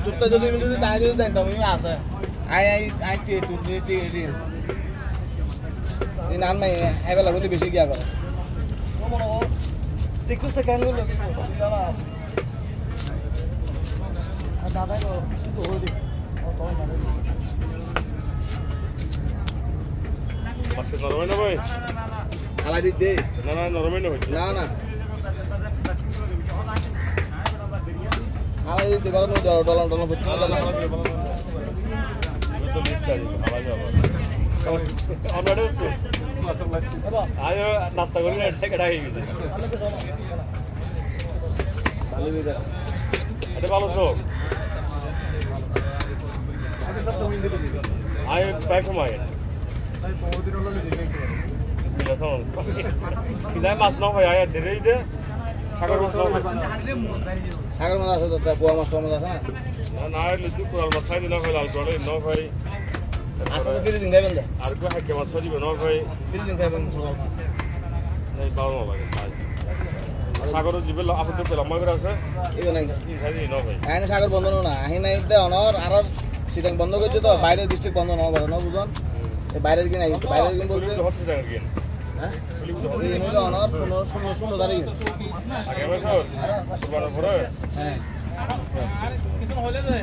Chúng ta যদি তাই যদি দেন তুমি আছে আই টি এই নান মাই এবেলা বলি বেশি গিয়া করে দেখুস তো কেন লোক জানা আছে আর দাদা তো হই মাছ নরমে না ভাই খালা দি দে না নরমে না ভাই না না খালা দি দে গরম ডলার হচ্ছে না ডলার তো লিস্ট আছে খাওয়া যাবে অনড়ে তো আয়ো নাস্তা করে এটা কেটে গেছে ভালো বিদা এটা ভালো সব আয় প্যাক সময় কিদাই মাছ না হয় আয় ধীরে ধীরে সাগর মাছ সাগর মাছ আছে তো পোয়া মাছ মাছ আছে না না লিচু কোরাল মাছ খাই না হয় লাল করে না হয় আচ্ছা তো ফিরে দিন খাবেন না আর কো হাকে মাছ দিবে না হয় ফিরে দিন খাবেন নাই পাও না লাগে সাগর জিবে আপনি পেলাম মাগর আছে এগো নাই এই খাই না হয় আইন সাগর বন্ধ না আহি নাই দে অনর আর সিটাং বন্ধ করছে তো বাইরের ডিস্ট্রিক্ট বন্ধ না করে না বুঝুন বাইরের কি নাই বাইরের কি বলতে হচ্ছে টাকা কি হ্যাঁ এই নিলো অনর 16 তারিখ আগে বছর সুবর্ণপুরে হ্যাঁ